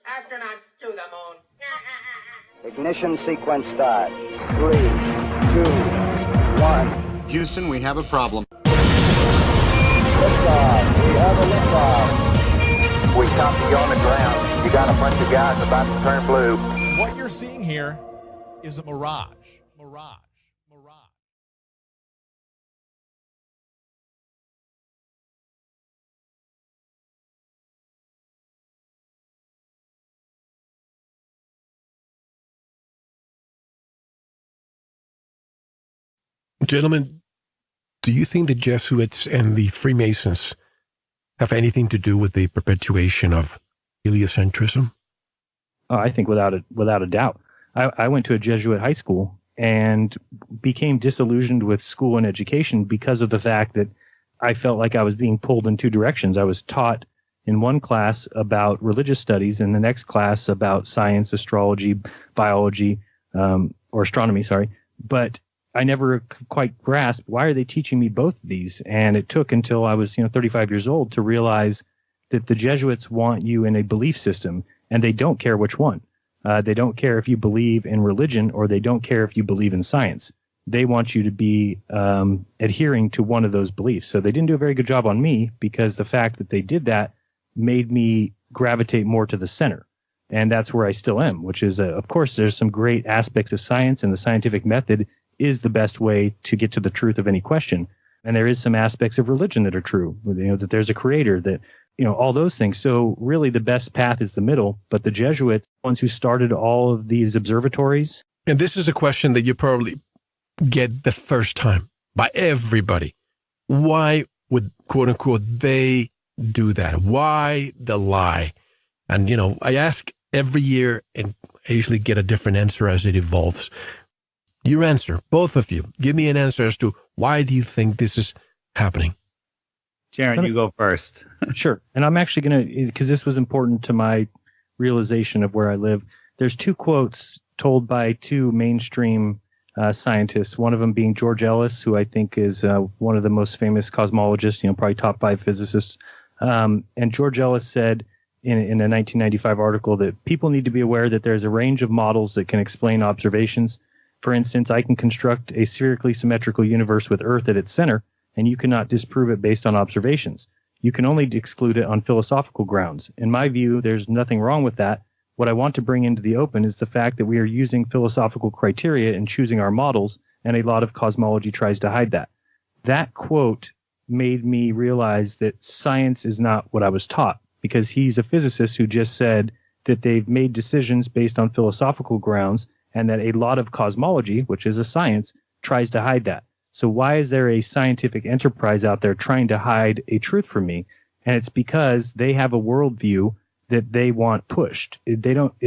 Astronauts to the moon. Ignition sequence start. 3, 2, 1. Houston, we have a problem. Liftoff. We have a liftoff. We copy you on the ground. You got a bunch of guys about to turn blue. What you're seeing here is a mirage. Gentlemen, do you think the Jesuits and the Freemasons have anything to do with the perpetuation of heliocentrism? Oh, I think without a doubt. I went to a Jesuit high school and became disillusioned with school and education because of the fact that I felt like I was being pulled in two directions. I was taught in one class about religious studies and the next class about science, astrology, biology, or astronomy, but I never quite grasped, why are they teaching me both of these? And it took until I was 35 years old to realize that the Jesuits want you in a belief system, and they don't care which one. They don't care if you believe in religion, or they don't care if you believe in science. They want you to be adhering to one of those beliefs. So they didn't do a very good job on me, because the fact that they did that made me gravitate more to the center. And that's where I still am, which is, of course, there's some great aspects of science, and the scientific method is the best way to get to the truth of any question. And there is some aspects of religion that are true, that there's a creator, that, all those things. So really the best path is the middle, but the Jesuits, ones who started all of these observatories. And this is a question that you probably get the first time by everybody. Why would, quote unquote, they do that? Why the lie? And, I ask every year and I usually get a different answer as it evolves. Your answer, both of you, give me an answer as to why do you think this is happening? Jeran, you go first. Sure. And I'm actually going to, because this was important to my realization of where I live. There's two quotes told by two mainstream scientists, one of them being George Ellis, who I think is one of the most famous cosmologists, probably top 5 physicists. And George Ellis said in a 1995 article that people need to be aware that there's a range of models that can explain observations. For instance, I can construct a spherically symmetrical universe with Earth at its center, and you cannot disprove it based on observations. You can only exclude it on philosophical grounds. In my view, there's nothing wrong with that. What I want to bring into the open is the fact that we are using philosophical criteria in choosing our models, and a lot of cosmology tries to hide that. That quote made me realize that science is not what I was taught, because he's a physicist who just said that they've made decisions based on philosophical grounds, and that a lot of cosmology, which is a science, tries to hide that. So why is there a scientific enterprise out there trying to hide a truth from me? And it's because they have a worldview that they want pushed.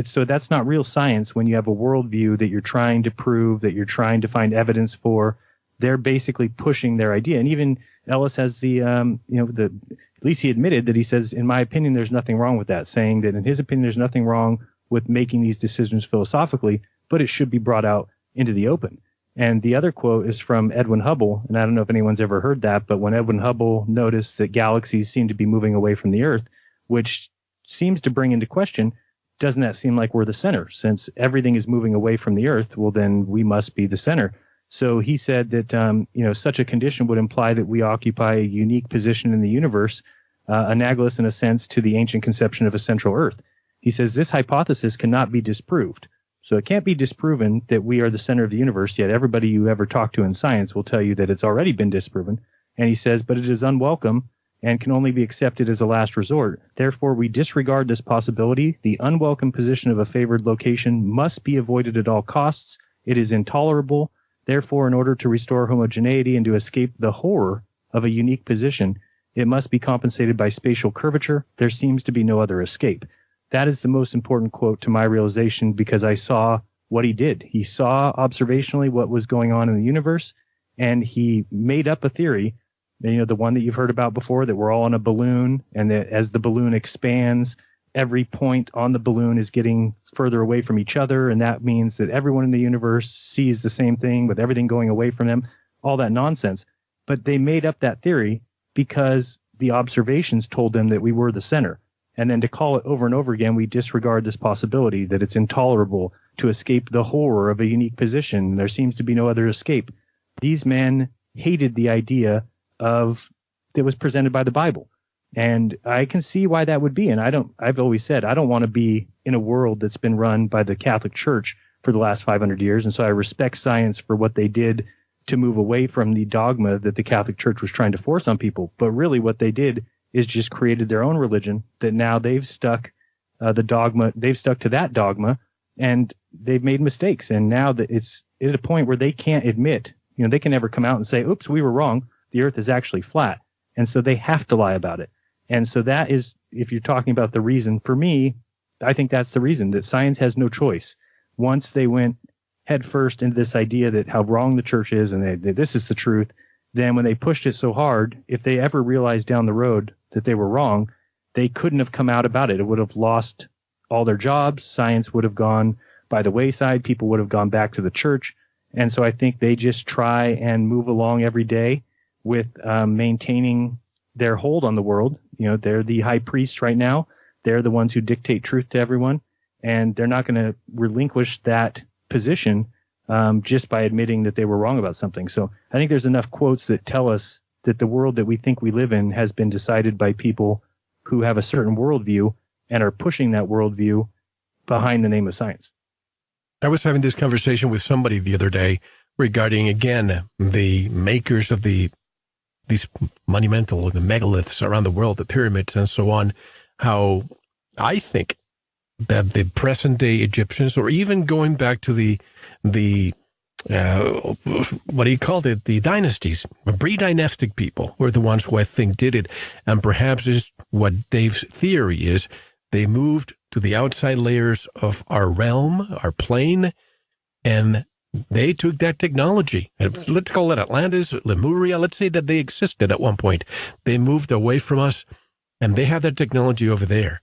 So that's not real science when you have a worldview that you're trying to prove, that you're trying to find evidence for. They're basically pushing their idea. And even Ellis has at least he admitted that he says, in my opinion, there's nothing wrong with that, saying that in his opinion, there's nothing wrong with making these decisions philosophically, but it should be brought out into the open. And the other quote is from Edwin Hubble, and I don't know if anyone's ever heard that, but when Edwin Hubble noticed that galaxies seem to be moving away from the Earth, which seems to bring into question, doesn't that seem like we're the center? Since everything is moving away from the Earth, well, then we must be the center. So he said that such a condition would imply that we occupy a unique position in the universe, analogous in a sense to the ancient conception of a central Earth. He says this hypothesis cannot be disproved. So it can't be disproven that we are the center of the universe, yet everybody you ever talk to in science will tell you that it's already been disproven. And he says, but it is unwelcome and can only be accepted as a last resort. Therefore, we disregard this possibility. The unwelcome position of a favored location must be avoided at all costs. It is intolerable. Therefore, in order to restore homogeneity and to escape the horror of a unique position, it must be compensated by spatial curvature. There seems to be no other escape. That is the most important quote to my realization, because I saw what he did. He saw observationally what was going on in the universe, and he made up a theory, the one that you've heard about before, that we're all on a balloon, and that as the balloon expands, every point on the balloon is getting further away from each other, and that means that everyone in the universe sees the same thing with everything going away from them, all that nonsense. But they made up that theory because the observations told them that we were the center. And then to call it over and over again, we disregard this possibility that it's intolerable to escape the horror of a unique position. There seems to be no other escape. These men hated the idea of that was presented by the Bible. And I can see why that would be. And I've always said, I don't want to be in a world that's been run by the Catholic Church for the last 500 years. And so I respect science for what they did to move away from the dogma that the Catholic Church was trying to force on people. But really what they did is just created their own religion that now they've stuck they've stuck to that dogma, and they've made mistakes. And now that it's at a point where they can't admit, they can never come out and say, oops, we were wrong. The earth is actually flat. And so they have to lie about it. And so that is, if you're talking about the reason, for me, I think that's the reason, that science has no choice. Once they went headfirst into this idea that how wrong the church is and this is the truth, then when they pushed it so hard, if they ever realized down the road that they were wrong, they couldn't have come out about it. It would have lost all their jobs. Science would have gone by the wayside. People would have gone back to the church. And so I think they just try and move along every day with maintaining their hold on the world. They're the high priests right now. They're the ones who dictate truth to everyone. And they're not going to relinquish that position just by admitting that they were wrong about something. So I think there's enough quotes that tell us that the world that we think we live in has been decided by people who have a certain worldview and are pushing that worldview behind the name of science. I was having this conversation with somebody the other day regarding, again, the makers of these monumental, the megaliths around the world, the pyramids and so on, how I think that the present-day Egyptians, or even going back to the what he called it, the dynasties, pre-dynastic people were the ones who I think did it. And perhaps is what Dave's theory is, they moved to the outside layers of our realm, our plane, and they took that technology. Let's call it Atlantis, Lemuria. Let's say that they existed at one point. They moved away from us, and they have that technology over there.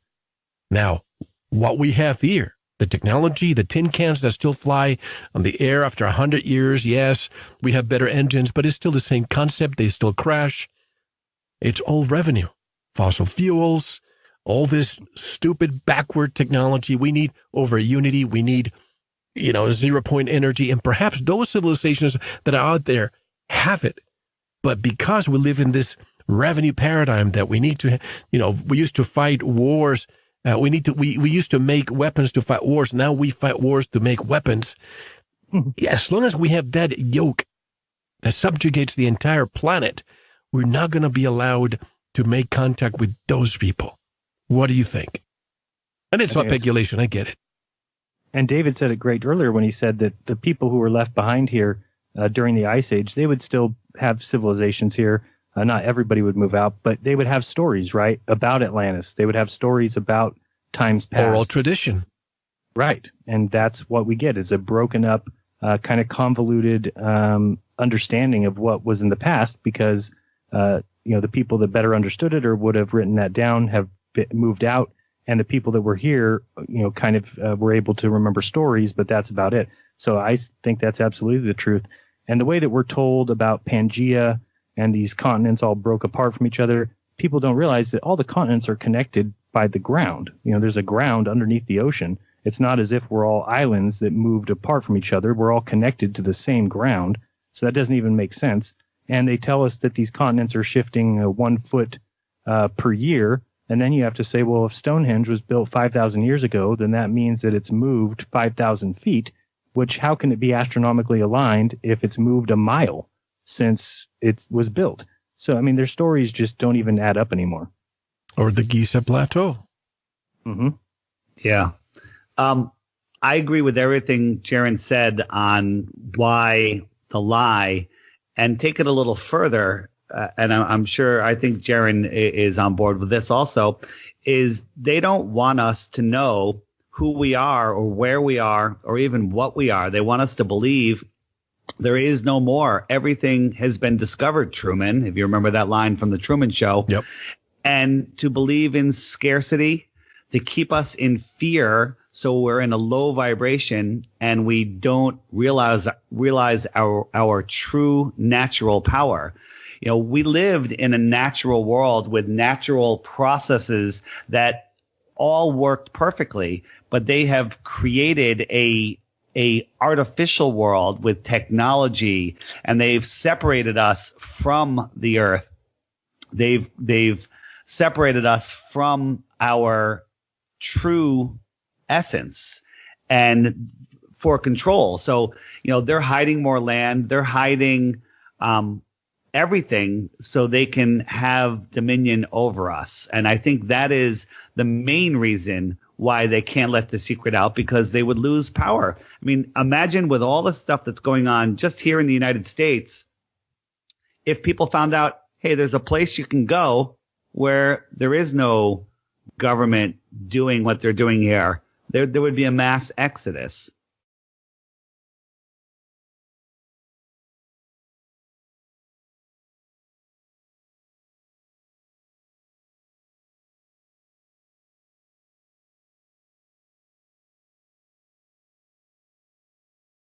Now, what we have here, the technology, the tin cans that still fly on the air after 100 years, yes, we have better engines, but it's still the same concept. They still crash. It's all revenue. Fossil fuels, all this stupid backward technology. We need over unity. We need, 0-point energy. And perhaps those civilizations that are out there have it. But because we live in this revenue paradigm that we need to, we used to fight wars. We used to make weapons to fight wars. Now we fight wars to make weapons. As long as we have that yoke that subjugates the entire planet, we're not going to be allowed to make contact with those people. What do you think? And it's not speculation. I get it. And David said it great earlier when he said that the people who were left behind here during the Ice Age, they would still have civilizations here. Not everybody would move out, but they would have stories, right, about Atlantis. They would have stories about times past. Oral tradition. Right. And that's what we get, is a broken up, kind of convoluted understanding of what was in the past, because, the people that better understood it or would have written that down have moved out. And the people that were here, kind of were able to remember stories, but that's about it. So I think that's absolutely the truth. And the way that we're told about Pangea and these continents all broke apart from each other, people don't realize that all the continents are connected by the ground. There's a ground underneath the ocean. It's not as if we're all islands that moved apart from each other. We're all connected to the same ground. So that doesn't even make sense. And they tell us that these continents are shifting 1 foot per year. And then you have to say, well, if Stonehenge was built 5,000 years ago, then that means that it's moved 5,000 feet, which how can it be astronomically aligned if it's moved a mile since it was built? So, their stories just don't even add up anymore. Or the Giza Plateau. Mm-hmm. Yeah. I agree with everything Jeran said on why the lie, and take it a little further. And I'm sure, I think Jeran is on board with this also, is they don't want us to know who we are or where we are or even what we are. They want us to believe there is no more. Everything has been discovered, Truman, if you remember that line from the Truman Show. Yep. And to believe in scarcity, to keep us in fear, so we're in a low vibration and we don't realize our true natural power. We lived in a natural world with natural processes that all worked perfectly, but they have created a artificial world with technology, and they've separated us from the earth. They've separated us from our true essence and for control. So, they're hiding more land. They're hiding everything so they can have dominion over us. And I think that is the main reason why they can't let the secret out, because they would lose power. I mean, imagine with all the stuff that's going on just here in the United States, if people found out, hey, there's a place you can go where there is no government doing what they're doing here, there would be a mass exodus.